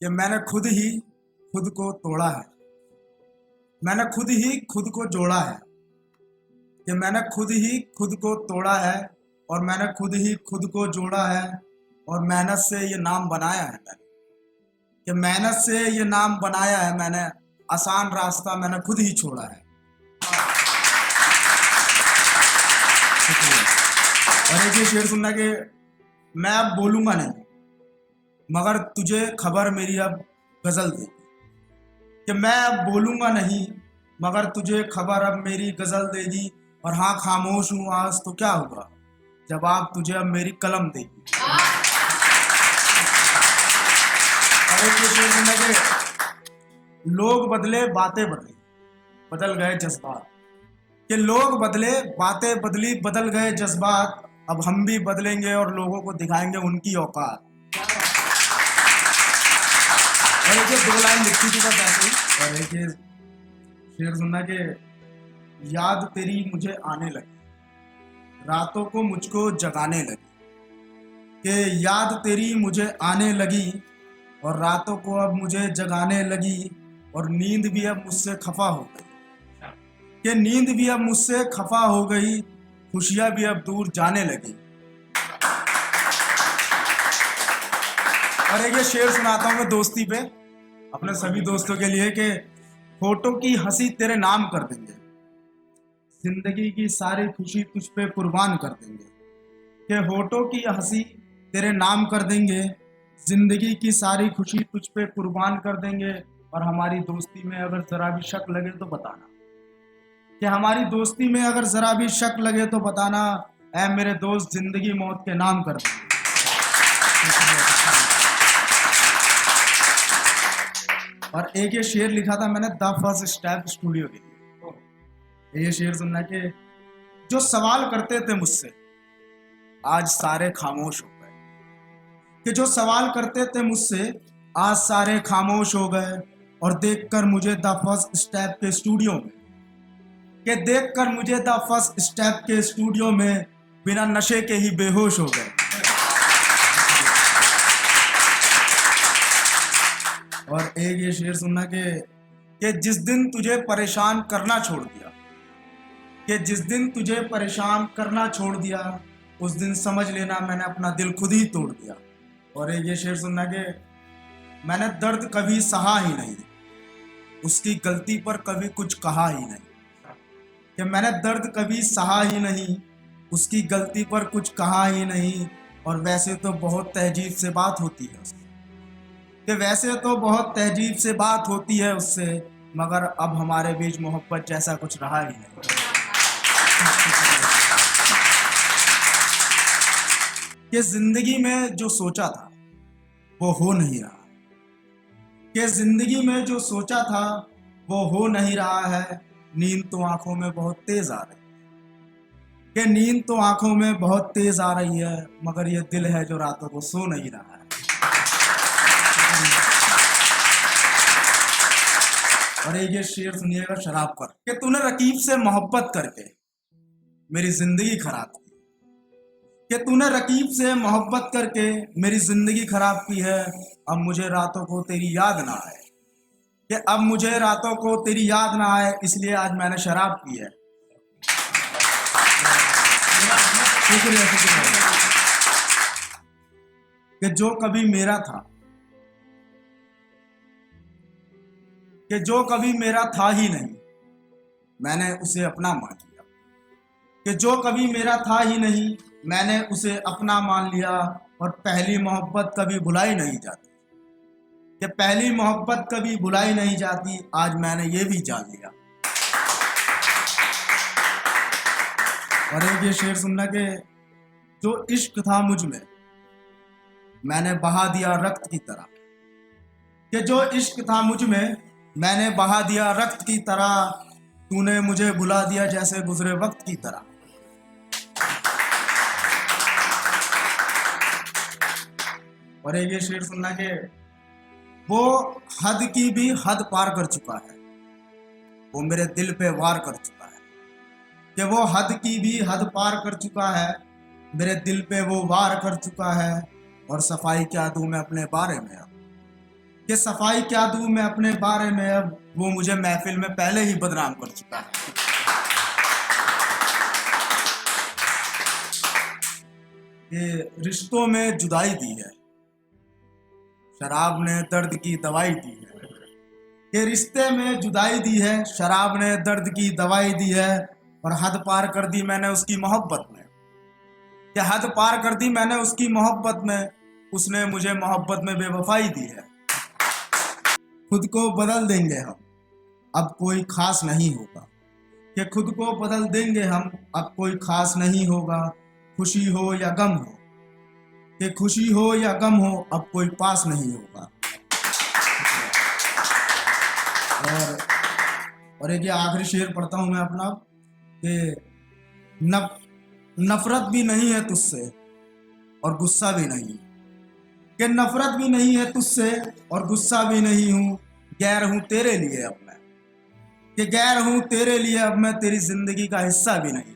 कि मैंने खुद ही खुद को तोड़ा है। मैंने खुद ही खुद को जोड़ा है कि मैंने खुद ही खुद को तोड़ा है और मैंने खुद ही खुद को जोड़ा है और मेहनत से ये नाम बनाया है मैंने, कि मेहनत से ये नाम बनाया है मैंने, आसान रास्ता मैंने खुद ही छोड़ा है। और एक ये शेर सुनना कि मैं अब बोलूंगा नहीं मगर तुझे खबर मेरी अब गजल देगी, कि मैं अब बोलूंगा नहीं मगर तुझे खबर अब मेरी गजल देगी। और हाँ, खामोश हूँ आज तो क्या होगा जब आप तुझे अब मेरी कलम देगी। और एक ये शेर सुनना कि लोग बदले बातें बदली बदल गए जज्बात, कि लोग बदले बातें बदली बदल गए जज्बात, अब हम भी बदलेंगे और लोगों को दिखाएंगे उनकी औकात। और एक दो लाइन लिखी थी बस ऐसे ही। और एक ये शेर सुनना कि याद तेरी मुझे आने लगी, रातों को मुझको जगाने लगी, कि याद तेरी मुझे आने लगी और रातों को अब मुझे जगाने लगी। और नींद भी अब मुझसे खफा हो गई, कि नींद भी अब मुझसे खफा हो गई, खुशियां भी अब दूर जाने लगी। और एक ये शेर सुनाता हूं मैं दोस्ती पे अपने सभी दोस्तों के लिए कि होठों की हंसी तेरे नाम कर देंगे, जिंदगी की सारी खुशी तुझ पे कुर्बान कर देंगे, कि होठों की हंसी तेरे नाम कर देंगे, जिंदगी की सारी खुशी तुझ पे कुर्बान कर देंगे। और हमारी दोस्ती में अगर जरा भी शक लगे तो बताना, कि हमारी दोस्ती में अगर जरा भी शक लगे तो बताना, ऐ मेरे दोस्त जिंदगी मौत के नाम कर देंगे। और एक ये शेर लिखा था मैंने द फर्स्ट स्टेप स्टूडियो के लिए। ये शेर सुनना कि जो सवाल करते थे मुझसे आज सारे खामोश हो गए, कि जो सवाल करते थे मुझसे आज सारे खामोश हो गए। और देखकर मुझे द फर्स्ट स्टेप के स्टूडियो में, कि देखकर मुझे द फर्स्ट स्टेप के स्टूडियो में बिना नशे के ही बेहोश हो गए। और एक ये शेर सुनना कि जिस दिन तुझे परेशान करना छोड़ दिया, कि जिस दिन तुझे परेशान करना छोड़ दिया उस दिन समझ लेना मैंने अपना दिल खुद ही तोड़ दिया। और एक ये शेर सुनना कि मैंने दर्द कभी सहा ही नहीं, उसकी गलती पर कभी कुछ कहा ही नहीं, कि मैंने दर्द कभी सहा ही नहीं, उसकी गलती पर कुछ कहा ही नहीं। और वैसे तो बहुत तहजीब से बात होती है उससे, कि वैसे तो बहुत तहजीब से बात होती है उससे, मगर अब हमारे बीच मोहब्बत जैसा कुछ रहा ही नहीं। कि जिंदगी में जो सोचा था वो हो नहीं रहा, कि जिंदगी में जो सोचा था वो हो नहीं रहा है। नींद तो आंखों में बहुत तेज आ रही है, कि नींद तो आंखों में बहुत तेज आ रही है, मगर ये दिल है जो रातों को सो नहीं रहा है। और एक ये शेर सुनिएगा शराब पर, कि तूने रकीब से मोहब्बत करके मेरी जिंदगी खराब की, कि तूने रकीब से मोहब्बत करके मेरी जिंदगी खराब की है। अब मुझे रातों को तेरी याद ना आए, कि अब मुझे रातों को तेरी याद ना आए, इसलिए आज मैंने शराब पी है। शुक्रिया शुक्रिया। कि जो कभी मेरा था, कि जो कभी मेरा था ही नहीं मैंने उसे अपना मान लिया, कि जो कभी मेरा था ही नहीं मैंने उसे अपना मान लिया। और पहली मोहब्बत कभी भुलाई नहीं जाती, कि पहली मोहब्बत कभी भुलाई नहीं जाती, आज मैंने ये भी जान लिया। और एक ये शेर सुनना कि जो इश्क था मुझ में मैंने बहा दिया रक्त की तरह, कि जो इश्क था मुझ में मैंने बहा दिया रक्त की तरह, तूने मुझे भुला दिया जैसे गुजरे वक्त की तरह। और एक ये शेर सुनना कि वो हद की भी हद पार कर चुका है, वो मेरे दिल पे वार कर चुका है, कि वो हद की भी हद पार कर चुका है, मेरे दिल पे वो वार कर चुका है। और सफाई क्या दूं मैं अपने बारे में अब, कि सफाई क्या दूं मैं अपने बारे में, अब वो मुझे महफिल में पहले ही बदनाम कर चुका है। ये रिश्तों में जुदाई दी है, शराब ने दर्द की दवाई दी है। ये रिश्ते में जुदाई दी है, शराब ने दर्द की दवाई दी है। और हद पार कर दी मैंने उसकी मोहब्बत में, ये हद पार कर दी मैंने उसकी मोहब्बत में, उसने मुझे मोहब्बत में बेवफाई दी है। खुद को बदल देंगे हम, अब कोई खास नहीं होगा, कि खुद को बदल देंगे हम, अब कोई खास नहीं होगा। खुशी हो या गम हो, कि खुशी हो या गम हो, अब कोई पास नहीं होगा। और एक ये आखिरी शेर पढ़ता हूं मैं अपना, कि नफरत भी नहीं है तुझसे और गुस्सा भी नहीं, कि नफरत भी नहीं है तुझसे और गुस्सा भी नहीं हूं, गैर हूं तेरे लिए अब मैं, कि गैर हूं तेरे लिए अब मैं, तेरी जिंदगी का हिस्सा भी नहीं।